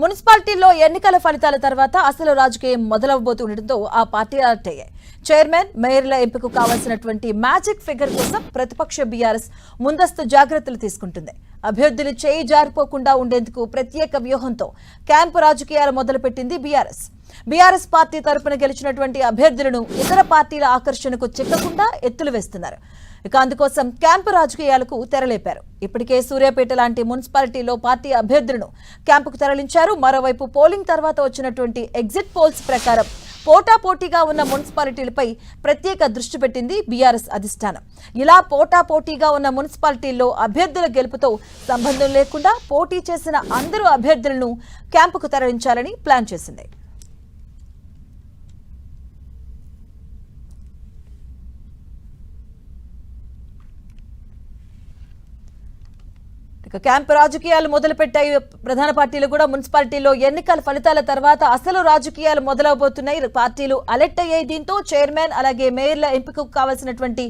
మున్సిపాలిటీల్లో ఎన్నికల ఫలితాల తర్వాత అసలు రాజకీయం మొదలవబోతుండటంతో ఆ పార్టీ అలర్ట్ అయ్యాయి. చైర్మన్, మేయర్ల ఎంపిక కావాల్సినటువంటి మ్యాజిక్ ఫిగర్ కోసం ప్రతిపక్ష బీఆర్ఎస్ ముందస్తు జాగ్రత్తలు తీసుకుంటుంది. అభ్యర్థులు చేయి జారిపోకుండా ఉండేందుకు ప్రత్యేక వ్యూహంతో క్యాంపు రాజకీయాలు మొదలుపెట్టింది బీఆర్ఎస్. బీఆర్ఎస్ పార్టీ తరపున గెలిచినటువంటి అభ్యర్థులను ఇతర పార్టీల ఆకర్షణకు చిక్కకుండా ఎత్తులు వేస్తున్నారు. ఇక అందుకోసం క్యాంపు రాజకీయాలకు తెరలేపారు. ఇప్పటికే సూర్యాపేట లాంటి మున్సిపాలిటీలో పార్టీ అభ్యర్థులను క్యాంపుకు తరలించారు. మరోవైపు పోలింగ్ తర్వాత వచ్చినటువంటి ఎగ్జిట్ పోల్స్ ప్రకారం పోటాపోటీగా ఉన్న మున్సిపాలిటీలపై ప్రత్యేక దృష్టి పెట్టింది బీఆర్ఎస్ అధిష్టానం. ఇలా పోటాపోటీగా ఉన్న మున్సిపాలిటీల్లో అభ్యర్థుల గెలుపుతో సంబంధం లేకుండా పోటీ చేసిన అందరూ అభ్యర్థులను క్యాంపుకు తరలించాలని ప్లాన్ చేసింది. క్యాంపు రాజకీయాలు మొదలుపెట్టాయి ప్రధాన పార్టీలు కూడా. మున్సిపాలిటీలో ఎన్నికల ఫలితాల తర్వాత అసలు రాజకీయాలు మొదలవబోతున్నాయి. పార్టీలు అలర్ట్ అయ్యాయి. దీంతో చైర్మన్ అలాగే మేయర్ల ఎంపికకు కావాల్సినటువంటి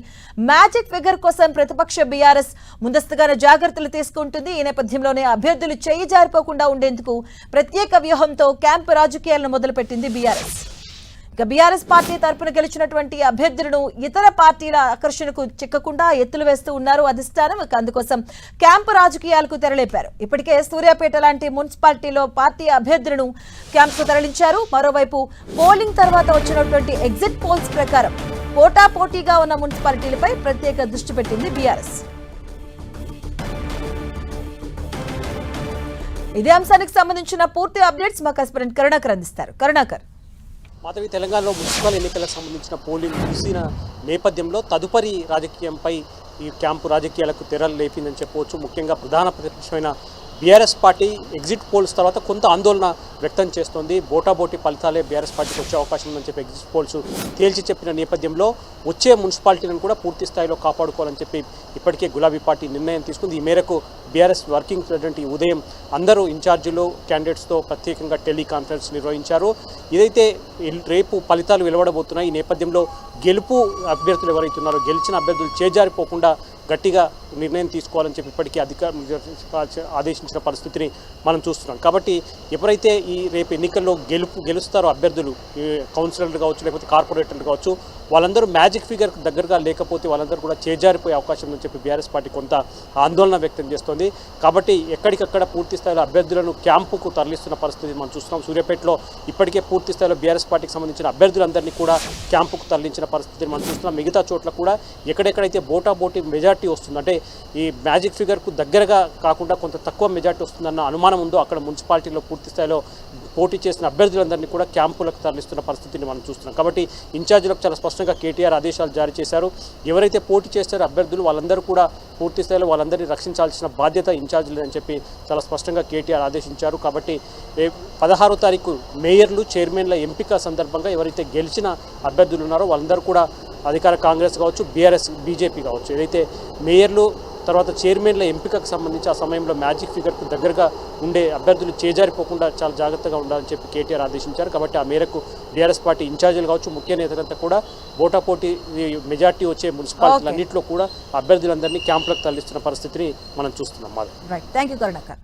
మ్యాజిక్ ఫిగర్ కోసం ప్రతిపక్ష బీఆర్ఎస్ ముందస్తుగానే జాగ్రత్తలు తీసుకుంటుంది. ఈ నేపథ్యంలోనే అభ్యర్థులు చేయి జారిపోకుండా ఉండేందుకు ప్రత్యేక వ్యూహంతో క్యాంపు రాజకీయాలను మొదలుపెట్టింది బీఆర్ఎస్. ఇక బీఆర్ఎస్ పార్టీ తరపున గెలిచినటువంటి అభ్యర్థులను ఇతర పార్టీల ఆకర్షణకు చిక్కకుండా ఎత్తులు వేస్తూ ఉన్నారు అధిష్టానం. అందుకోసం క్యాంపు రాజకీయాలకు తెరలేపారు. ఇప్పటికే సూర్యాపేట లాంటి మున్సిపాలిటీలో పార్టీ అభ్యర్థులను క్యాంపుకు తరలించారు. మరోవైపు పోలింగ్ తర్వాత వచ్చినటువంటి ఎగ్జిట్ పోల్స్ ప్రకారం పోటాపోటీగా ఉన్న మున్సిపాలిటీలపై ప్రత్యేక దృష్టి పెట్టింది బీఆర్ఎస్. ఇదే అంశానికి సంబంధించిన పూర్తి అప్డేట్స్ మా కరెస్పాండెంట్ కరుణాకర్ అందిస్తారు. కరుణాకర్, మాధవి, తెలంగాణలో మున్సిపల్ ఎన్నికలకు సంబంధించిన పోలింగ్ ముగిసిన నేపథ్యంలో తదుపరి రాజకీయంపై ఈ క్యాంపు రాజకీయాలకు తెరలు లేపిందని చెప్పవచ్చు. ముఖ్యంగా ప్రధాన ప్రతిపక్షమైన బీఆర్ఎస్ పార్టీ ఎగ్జిట్ పోల్స్ తర్వాత కొంత ఆందోళన వ్యక్తం చేస్తోంది. బోటాబోటీ ఫలితాలే బీఆర్ఎస్ పార్టీకి వచ్చే అవకాశం ఉందని చెప్పి ఎగ్జిట్ పోల్స్ తేల్చి చెప్పిన నేపథ్యంలో వచ్చే మున్సిపాలిటీలను కూడా పూర్తి స్థాయిలో కాపాడుకోవాలని చెప్పి ఇప్పటికే గులాబీ పార్టీ నిర్ణయం తీసుకుంది. ఈ మేరకు బీఆర్ఎస్ వర్కింగ్ ప్రెసిడెంట్ ఈ ఉదయం అందరూ ఇన్ఛార్జీలు క్యాండిడేట్స్తో ప్రత్యేకంగా టెలికాన్ఫరెన్స్ నిర్వహించారు. ఇదైతే రేపు ఫలితాలు వెలువడబోతున్నాయి. ఈ నేపథ్యంలో గెలుపు అభ్యర్థులు ఎవరైతే ఉన్నారో గెలిచిన అభ్యర్థులు చేజారిపోకుండా గట్టిగా నిర్ణయం తీసుకోవాలని చెప్పి ఇప్పటికీ అధికారులు ఆదేశించిన పరిస్థితిని మనం చూస్తున్నాం. కాబట్టి ఎవరైతే ఈ రేపు ఎన్నికల్లో గెలుస్తారో అభ్యర్థులు, కౌన్సిలర్లు కావచ్చు లేకపోతే కార్పొరేటర్లు కావచ్చు, వాళ్ళందరూ మ్యాజిక్ ఫిగర్ దగ్గరగా లేకపోతే వాళ్ళందరూ కూడా చేజారిపోయే అవకాశం ఉందని చెప్పి బీఆర్ఎస్ పార్టీ కొంత ఆందోళన వ్యక్తం చేస్తోంది. కాబట్టి ఎక్కడికక్కడ పూర్తి స్థాయిలో అభ్యర్థులను క్యాంపుకు తరలిస్తున్న పరిస్థితి మనం చూస్తున్నాం. సూర్యాపేటలో ఇప్పటికే పూర్తి స్థాయిలో బీఆర్ఎస్ పార్టీకి సంబంధించిన అభ్యర్థులందరినీ కూడా క్యాంపుకు తరలించిన పరిస్థితిని మనం చూస్తున్నాం. మిగతా చోట్ల కూడా ఎక్కడెక్కడైతే బోటాబోటీ మెజార్టీ వస్తుంది, అంటే ఈ మ్యాజిక్ ఫిగర్కు దగ్గరగా కాకుండా కొంత తక్కువ మెజార్టీ వస్తుందన్న అనుమానం ఉందో అక్కడ మున్సిపాలిటీలో పూర్తి స్థాయిలో పోటీ చేసిన అభ్యర్థులందరినీ కూడా క్యాంపులకు తరలిస్తున్న పరిస్థితిని మనం చూస్తున్నాం. కాబట్టి ఇన్ఛార్జీలకు చాలా స్పష్టంగా కేటీఆర్ ఆదేశాలు జారీ చేశారు. ఎవరైతే పోటీ చేస్తారో అభ్యర్థులు వాళ్ళందరూ కూడా పూర్తి స్థాయిలో వాళ్ళందరినీ రక్షించాల్సిన బాధ్యత ఇన్ఛార్జీలు అని చెప్పి చాలా స్పష్టంగా కేటీఆర్ ఆదేశించారు. కాబట్టి 16వ తారీఖు మేయర్లు, చైర్మన్ల ఎంపిక సందర్భంగా ఎవరైతే గెలిచిన అభ్యర్థులు ఉన్నారో వాళ్ళందరూ కూడా అధికార కాంగ్రెస్ కావచ్చు, బీఆర్ఎస్, బీజేపీ కావచ్చు, ఏదైతే మేయర్లు తర్వాత చైర్మన్ల ఎంపికకు సంబంధించి ఆ సమయంలో మ్యాజిక్ ఫిగర్కు దగ్గరగా ఉండే అభ్యర్థులు చేజారిపోకుండా చాలా జాగ్రత్తగా ఉండాలని చెప్పి కేటీఆర్ ఆదేశించారు. కాబట్టి ఆ మేరకు బీఆర్ఎస్ పార్టీ ఇన్ఛార్జీలు కావచ్చు, ముఖ్య నేతలంతా కూడా పోటాపోటీ మెజార్టీ వచ్చే మున్సిపాలిటీలన్నింటిలో కూడా అభ్యర్థులందరినీ క్యాంపులకు తరలిస్తున్న పరిస్థితిని మనం చూస్తున్నాం. Thank you Karunakar.